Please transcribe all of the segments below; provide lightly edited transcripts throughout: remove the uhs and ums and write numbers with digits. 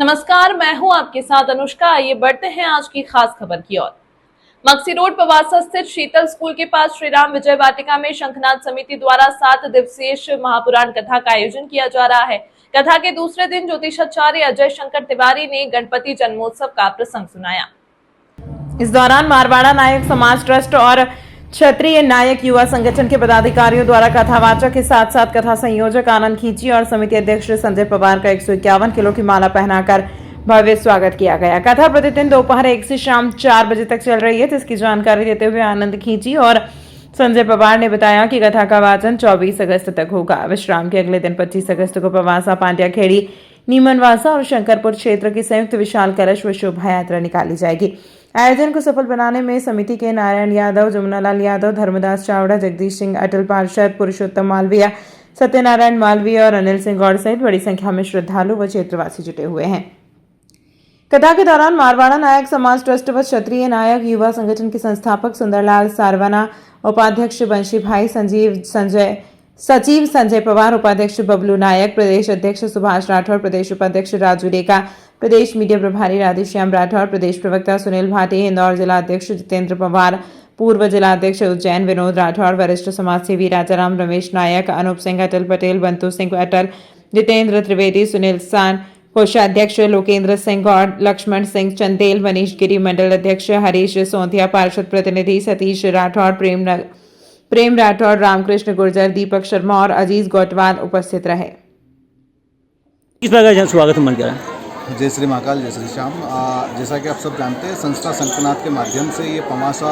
नमस्कार, मैं हूं आपके साथ अनुष्का। आइए बढ़ते हैं आज की खास खबर की ओर। मक्सी रोड पवासा स्थित शीतल स्कूल के पास श्री राम विजय वाटिका में शंखनाद समिति द्वारा 7 दिवसीय महापुराण कथा का आयोजन किया जा रहा है। कथा के दूसरे दिन ज्योतिषाचार्य अजय शंकर तिवारी ने गणपति जन्मोत्सव का प्रसंग सुनाया। इस दौरान मारवाड़ा नायक समाज ट्रस्ट और क्षत्रिय नायक युवा संगठन के पदाधिकारियों द्वारा कथावाचक के साथ साथ कथा संयोजक आनंद खींची और समिति अध्यक्ष संजय पवार का 151 किलो की माला पहनाकर भव्य स्वागत किया गया। कथा प्रतिदिन दोपहर 1 से शाम 4 बजे तक चल रही है, जिसकी जानकारी देते हुए आनंद खींची और संजय पवार ने बताया कि कथा का वाचन 24 अगस्त तक होगा। विश्राम के अगले दिन 25 अगस्त को पवासा, पांड्या खेड़ी, नीमनवासा और शंकरपुर क्षेत्र की संयुक्त विशाल कलश व शोभा यात्रा निकाली जाएगी। आयोजन को सफल बनाने में समिति के नारायण यादव, जमुनालाल यादव, धर्मदास चावड़ा, जगदीश सिंह, अटल पार्षद, पुरुषोत्तम मालवीय, सत्यनारायण मालवीय और अनिल सिंह गौड़ सहित बड़ी संख्या में श्रद्धालु व क्षेत्रवासी जुटे हुए हैं। कथा के दौरान मारवाड़ा नायक समाज ट्रस्ट व क्षत्रिय नायक युवा संगठन के संस्थापक सुंदरलाल सारवाना, उपाध्यक्ष बंशी भाई, सचिव संजय पवार, उपाध्यक्ष बबलू नायक, प्रदेश अध्यक्ष सुभाष राठौर, प्रदेश उपाध्यक्ष राजू रेखा, प्रदेश मीडिया प्रभारी राधेश्याम राठौर, प्रदेश प्रवक्ता सुनील भाटी, इंदौर जिला अध्यक्ष जितेंद्र पवार, पूर्व जिला अध्यक्ष उज्जैन विनोद राठौर, वरिष्ठ समाजसेवी राजाराम रमेश नायक, अनूप सिंह अटल पटेल, बंतु सिंह अटल, जितेंद्र त्रिवेदी, सुनील सान, कोषाध्यक्ष लोकेंद्र सिंह गौड़, लक्ष्मण सिंह चंदेल, मनीष गिरी, मंडल अध्यक्ष हरीश सोंधिया, पार्षद प्रतिनिधि सतीश राठौर, प्रेम राठौर, रामकृष्ण गुर्जर, दीपक शर्मा और अजीज गोटवाल उपस्थित रहे। किस प्रकार का स्वागत मन करा? जय श्री महाकाल, जय श्री श्याम। जैसा कि आप सब जानते हैं, संस्था शंखनाद के माध्यम से ये पवासा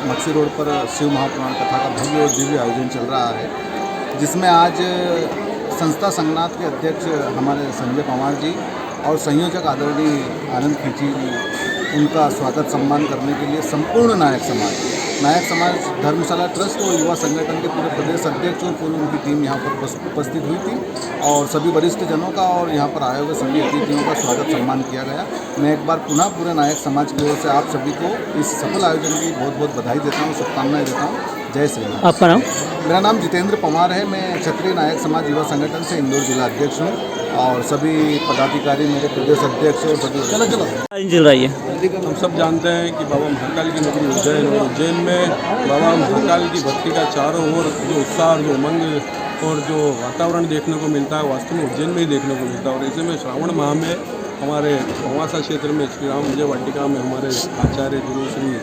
मक्सी रोड पर शिव महापुराण कथा का भव्य और दिव्य आयोजन चल रहा है, जिसमें आज संस्था शंखनाद के अध्यक्ष हमारे संजय पवार जी और संयोजक आदरणीय आनंद खींची जी, उनका स्वागत सम्मान करने के लिए संपूर्ण नायक समाज धर्मशाला ट्रस्ट और युवा संगठन के पूरे प्रदेश अध्यक्ष और पूरी उनकी टीम यहाँ पर उपस्थित हुई थी और सभी वरिष्ठ जनों का और यहाँ पर आए हुए सभी अतिथियों का स्वागत सम्मान किया गया। मैं एक बार पुनः पूरे नायक समाज की ओर से आप सभी को इस सफल आयोजन की बहुत बहुत बधाई देता हूँ, शुभकामनाएं देता हूँ। जय श्री राम। आपका नाम? मेरा नाम जितेंद्र पवार है। मैं क्षत्रिय नायक समाज युवा संगठन से इंदौर जिला अध्यक्ष हूँ और सभी पदाधिकारी मेरे प्रदेश अध्यक्ष और सभी चल रही है। हम सब जानते हैं कि बाबा महाकाल की नगरी उज्जैन और उज्जैन में बाबा महाकाल की भक्ति का चारों ओर जो उत्साह, जो उमंग और जो वातावरण देखने को मिलता है, वास्तव में उज्जैन में ही देखने को मिलता है। और ऐसे में श्रावण माह में हमारे पवासा क्षेत्र में श्री राम विजय वाटिका में हमारे आचार्य गुरु श्री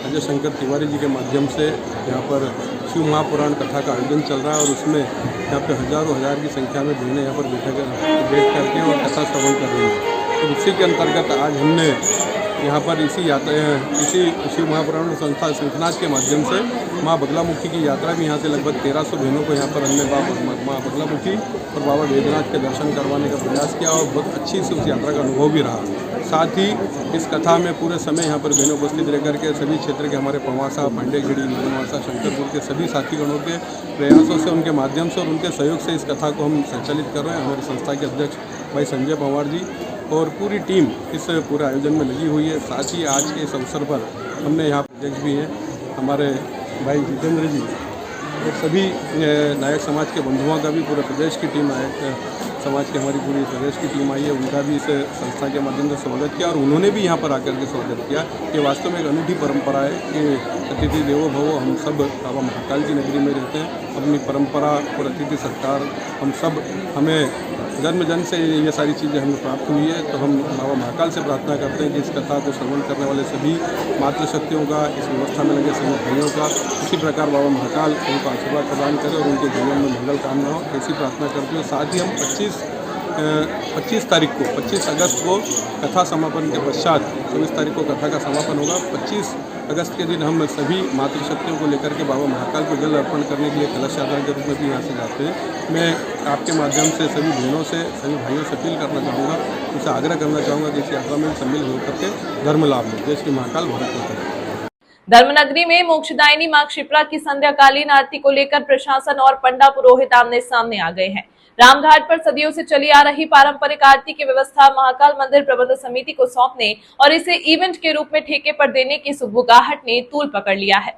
अजय शंकर तिवारी जी के माध्यम से यहाँ पर शिव महापुराण कथा का आयोजन चल रहा है और उसमें यहाँ पे हज़ारों हजार की संख्या में बहनें यहाँ पर बैठ करके और कथा श्रवण कर रही हैं। तो उसी के अंतर्गत आज हमने यहाँ पर इसी शिव महापुराण संस्था शंखनाद के माध्यम से माँ बगलामुखी की यात्रा भी यहाँ से लगभग 1300 बहनों को यहाँ पर हमने माँ बगलामुखी और बाबा वेदनाथ के दर्शन करवाने का प्रयास किया और बहुत अच्छी से उस यात्रा का अनुभव भी रहा। साथ ही इस कथा में पूरे समय यहाँ पर बहनों उपस्थित रह करके सभी क्षेत्र के हमारे पवासा, पांडेखेड़ी, नीमनवासा, शंकरपुर के सभी साथीगणों के प्रयासों से, उनके माध्यम से और उनके सहयोग से इस कथा को हम संचालित कर रहे हैं। हमारी संस्था के अध्यक्ष भाई संजय पवार जी और पूरी टीम इस पूरे आयोजन में लगी हुई है। साथ ही आज के इस अवसर पर हमने यहाँ अध्यक्ष भी हैं हमारे भाई जितेंद्र जी और सभी नायक समाज के बंधुओं का भी पूरे प्रदेश की टीम, नायक समाज की हमारी पूरी प्रदेश की टीम आई है, उनका भी इस संस्था के माध्यम से स्वागत किया और उन्होंने भी यहाँ पर आकर के स्वागत किया। ये वास्तव में एक अनूठी परंपरा है कि अतिथि देवो भव। हम सब बाबा महाकाल की नगरी में रहते हैं, अपनी परंपरा और अतिथि सत्कार हम सब, हमें जन्म जन्म से ये सारी चीज़ें हमें प्राप्त हुई है। तो हम बाबा महाकाल से प्रार्थना करते हैं कि इस कथा को श्रवण करने वाले सभी मातृशक्तियों का, इस व्यवस्था में लगे सभी भाइयों का उसी प्रकार बाबा महाकाल उनको आशीर्वाद प्रदान करें और उनके जीवन में मंगल कामना हो, ऐसी प्रार्थना करते हैं। साथ ही हम 25 अगस्त को कथा समापन के पश्चात 24 तारीख को कथा का समापन होगा। 25 अगस्त के दिन हम सभी मातृशक्तियों को लेकर के बाबा महाकाल को जल अर्पण करने के लिए कलश यात्रा के रूप में भी यहाँ से जाते हैं। मैं आपके माध्यम से सभी बहनों से, सभी भाइयों से अपील करना चाहूँगा, उनसे आग्रह करना चाहूँगा कि इस यात्रा में सम्मिलित होकर के धर्म लाभ लें। जय श्री महाकाल, भारत माता की। धर्मनगरी में मोक्षदायिनी मां क्षिप्रा की संध्याकालीन आरती को लेकर प्रशासन और पंडा पुरोहित आमने सामने आ गए हैं। रामघाट पर सदियों से चली आ रही पारंपरिक आरती की व्यवस्था महाकाल मंदिर प्रबंध समिति को सौंपने और इसे इवेंट के रूप में ठेके पर देने की सुगबुगाहट ने तूल पकड़ लिया है।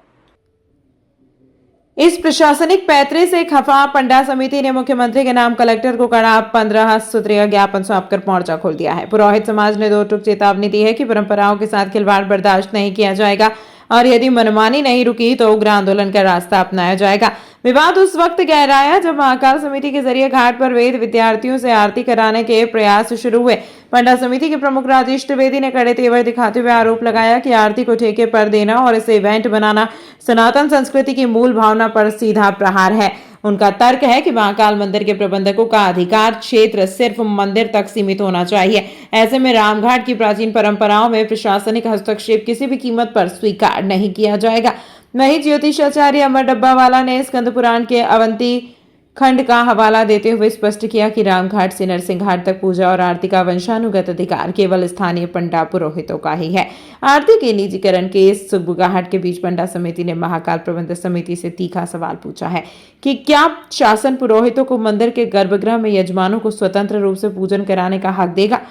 इस प्रशासनिक पैतरे से खफा पंडा समिति ने मुख्यमंत्री के नाम कलेक्टर को कड़ा 15 सूत्रीय ज्ञापन सौंपकर मोर्चा खोल दिया है। पुरोहित समाज ने 2 टूक चेतावनी दी है कि परंपराओं के साथ खिलवाड़ बर्दाश्त नहीं किया जाएगा और यदि मनमानी नहीं रुकी तो उग्र आंदोलन का रास्ता अपनाया जाएगा। विवाद उस वक्त गहराया जब महाकाल समिति के जरिए घाट पर वेद विद्यार्थियों से आरती कराने के प्रयास शुरू हुए। पंडा समिति के प्रमुख राजेश त्रिवेदी ने कड़े तेवर दिखाते हुए आरोप लगाया कि आरती को ठेके पर देना और इसे इवेंट बनाना सनातन संस्कृति की मूल भावना पर सीधा प्रहार है। उनका तर्क है कि महाकाल मंदिर के प्रबंधकों का अधिकार क्षेत्र सिर्फ मंदिर तक सीमित होना चाहिए। ऐसे में रामघाट की प्राचीन परंपराओं में प्रशासनिक हस्तक्षेप किसी भी कीमत पर स्वीकार नहीं किया जाएगा। वहीं ज्योतिषाचार्य अमर डब्बावाला ने स्कंद पुराण के अवंती खंड का हवाला देते हुए स्पष्ट किया कि रामघाट से नरसिंह घाट तक पूजा और आरती का वंशानुगत अधिकार केवल स्थानीय पंडा पुरोहितों का ही है। आरती के निजीकरण के इस सुगबुगाहट के बीच पंडा समिति ने महाकाल प्रबंधक समिति से तीखा सवाल पूछा है कि क्या शासन पुरोहितों को मंदिर के गर्भगृह में यजमानों को स्वतंत्र रूप से पूजन कराने का हक देगा।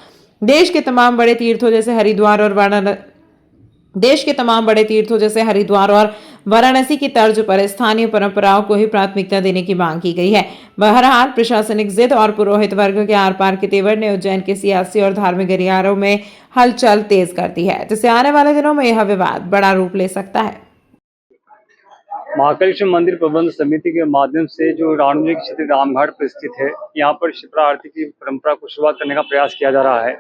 देश के तमाम बड़े तीर्थों जैसे हरिद्वार और वाराणसी की तर्ज पर स्थानीय परंपराओं को ही प्राथमिकता देने की मांग की गई है। बहरहाल प्रशासनिक जिद और पुरोहित वर्ग के आर पार के तेवर ने उज्जैन के सियासी और धार्मिक गलियारों में हलचल तेज कर दी है, जिससे आने वाले दिनों में यह विवाद बड़ा रूप ले सकता है। महाकालेश्वर मंदिर प्रबंध समिति के माध्यम से जो रामजी क्षेत्र रामघाट पर स्थित है, यहाँ पर शिप्रा आरती की परंपरा को शुरुआत करने का प्रयास किया जा रहा है।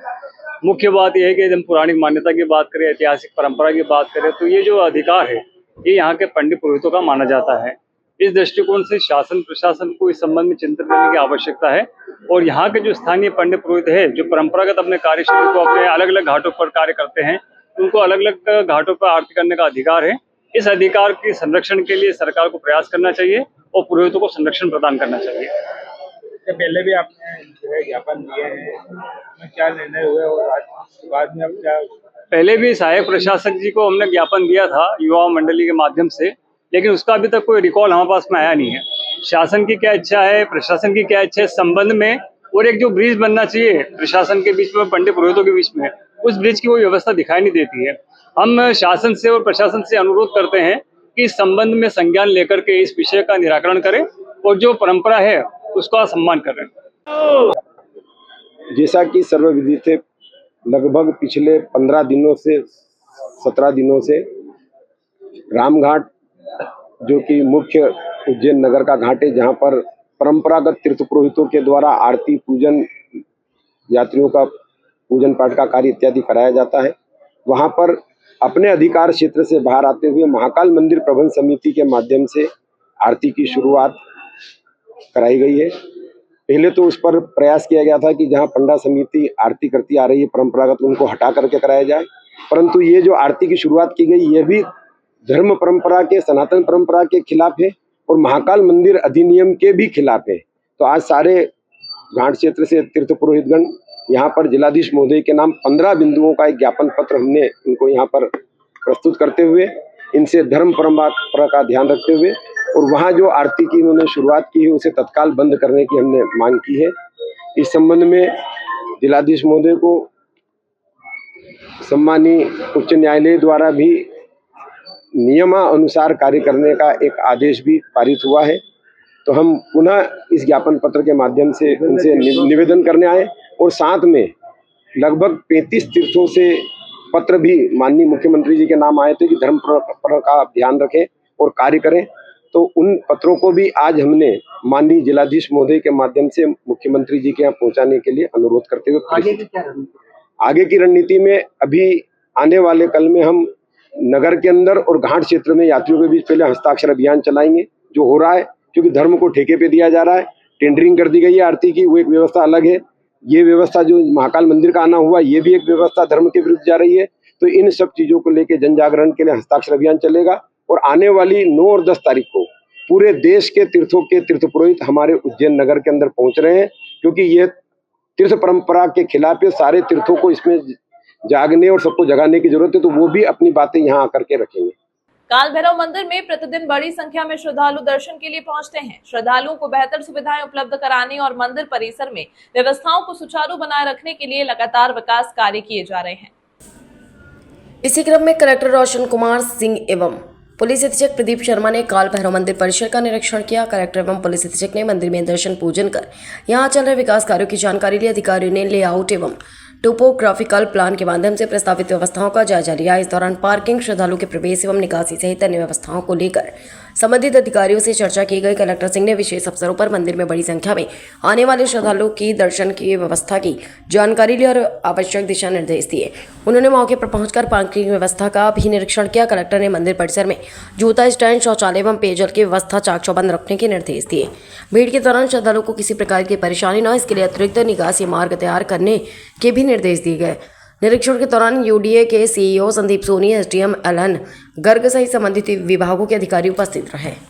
मुख्य बात यह है कि यदि हम पौराणिक मान्यता की बात करें, ऐतिहासिक परंपरा की बात करें, तो ये जो अधिकार है ये यहाँ के पंडित पुरोहितों का माना जाता है। इस दृष्टिकोण से शासन प्रशासन को इस संबंध में चिंतन करने की आवश्यकता है और यहाँ के जो स्थानीय पंडित पुरोहित है जो परंपरागत अपने कार्यक्षेत्र को अपने अलग अलग घाटों पर कार्य करते हैं, उनको अलग अलग घाटों पर आरती करने का अधिकार है। इस अधिकार के संरक्षण के लिए सरकार को प्रयास करना चाहिए और पुरोहितों को संरक्षण प्रदान करना चाहिए। पहले भी आपने ज्ञापन दिए हैं, क्या निर्णय हुए और आज बाद में अब क्या? पहले भी सहायक प्रशासक जी को हमने ज्ञापन दिया था युवा मंडली के माध्यम से, लेकिन उसका अभी तक कोई रिकॉल हमारे पास में आया नहीं है। शासन की क्या इच्छा है, प्रशासन की क्या इच्छा है इस संबंध में, और एक जो ब्रिज बनना चाहिए प्रशासन के बीच में पंडित पुरोहितों के बीच में, उस ब्रिज की कोई व्यवस्था दिखाई नहीं देती है। हम शासन से और प्रशासन से अनुरोध करते हैं कि इस संबंध में संज्ञान लेकर के इस विषय का निराकरण करें और जो परंपरा है उसका सम्मान करें। जैसा कि सर्वविदित है, लगभग पिछले 15 दिनों से 17 दिनों से रामघाट जो कि मुख्य उज्जैन नगर का घाट है, जहां पर परंपरागत तीर्थ पुरोहितों के द्वारा आरती पूजन, यात्रियों का पूजन पाठ का कार्य इत्यादि कराया जाता है, वहां पर अपने अधिकार क्षेत्र से बाहर आते हुए महाकाल मंदिर प्रबंध समिति के माध्यम से आरती की शुरुआत कराई गई है। पहले तो उस पर प्रयास किया गया था कि जहां पंडा समिति आरती करती आ रही है परंपरागत, उनको हटा करके कराया जाए, परंतु ये जो आरती की शुरुआत की गई ये भी धर्म परंपरा के, सनातन परंपरा के खिलाफ है और महाकाल मंदिर अधिनियम के भी खिलाफ है। तो आज सारे घाट क्षेत्र से तीर्थ पुरोहितगण यहाँ पर जिलाधीश महोदय के नाम 15 बिंदुओं का एक ज्ञापन पत्र हमने इनको यहाँ पर प्रस्तुत करते हुए इनसे धर्म परंपरा का ध्यान रखते हुए और वहाँ जो आरती की उन्होंने शुरुआत की है उसे तत्काल बंद करने की हमने मांग की है। इस संबंध में जिलाधीश महोदय को सम्मानीय उच्च न्यायालय द्वारा भी नियमानुसार कार्य करने का एक आदेश भी पारित हुआ है। तो हम पुनः इस ज्ञापन पत्र के माध्यम से उनसे निवेदन करने आए और साथ में लगभग 35 तीर्थों से पत्र भी माननीय मुख्यमंत्री जी के नाम आए थे कि धर्म परंपरा का ध्यान रखें और कार्य करें। तो उन पत्रों को भी आज हमने माननीय जिलाधीश महोदय के माध्यम से मुख्यमंत्री जी के यहाँ पहुँचाने के लिए अनुरोध करते हुए आगे की रणनीति में अभी आने वाले कल में हम नगर के अंदर और घाट क्षेत्र में यात्रियों के बीच पहले हस्ताक्षर अभियान चलाएंगे। जो हो रहा है क्योंकि धर्म को ठेके पे दिया जा रहा है, टेंडरिंग कर दी गई है आरती की, वो एक व्यवस्था अलग है। ये व्यवस्था जो महाकाल मंदिर का आना हुआ ये भी एक व्यवस्था धर्म के विरुद्ध जा रही है। तो इन सब चीजों को लेकर जन जागरण के लिए हस्ताक्षर अभियान चलेगा और आने वाली 9 और 10 तारीख को पूरे देश के तीर्थों के तीर्थ पुरोहित हमारे उज्जैन नगर के अंदर पहुंच रहे हैं, क्योंकि ये तीर्थ परंपरा के खिलाफ है। सारे तीर्थों को इसमें जागने और सबको जगाने की जरूरत है, तो वो भी अपनी बातें यहाँ आकर के रखेंगे। काल भैरव मंदिर में प्रतिदिन बड़ी संख्या में श्रद्धालु दर्शन के लिए पहुंचते हैं। श्रद्धालुओं को बेहतर सुविधाएं उपलब्ध कराने और मंदिर परिसर में व्यवस्थाओं को सुचारू बनाए रखने के लिए लगातार विकास कार्य किए जा रहे हैं। इसी क्रम में कलेक्टर रोशन कुमार सिंह एवं पुलिस अधीक्षक प्रदीप शर्मा ने काल भैरव मंदिर परिसर का निरीक्षण किया। कलेक्टर एवं पुलिस अधीक्षक ने मंदिर में दर्शन पूजन कर यहां चल रहे विकास कार्यों की जानकारी ली। अधिकारियों ने लेआउट एवं टोपोग्राफिकल प्लान के माध्यम से प्रस्तावित व्यवस्थाओं का जायजा लिया। इस दौरान पार्किंग, श्रद्धालुओं के प्रवेश एवं निकासी सहित अन्य व्यवस्थाओं को लेकर संबंधित अधिकारियों से चर्चा की गई। कलेक्टर सिंह ने विशेष अवसरों पर मंदिर में बड़ी संख्या में आने वाले श्रद्धालुओं की दर्शन की व्यवस्था की जानकारी ली और आवश्यक दिशा निर्देश दिए। उन्होंने मौके पर पहुंचकर पार्किंग व्यवस्था का भी निरीक्षण किया। कलेक्टर ने मंदिर परिसर में जूता स्टैंड, शौचालय एवं पेयजल की व्यवस्था चाक चौबंद रखने के निर्देश दिए। भीड़ के दौरान श्रद्धालुओं को किसी प्रकार की परेशानी न हो, इसके लिए अतिरिक्त निकासी मार्ग तैयार करने के भी निर्देश दिए गए। निरीक्षण के दौरान यूडीए के CEO Sandeep Soni, SDM LN Garg सहित संबंधित विभागों के अधिकारी उपस्थित रहे।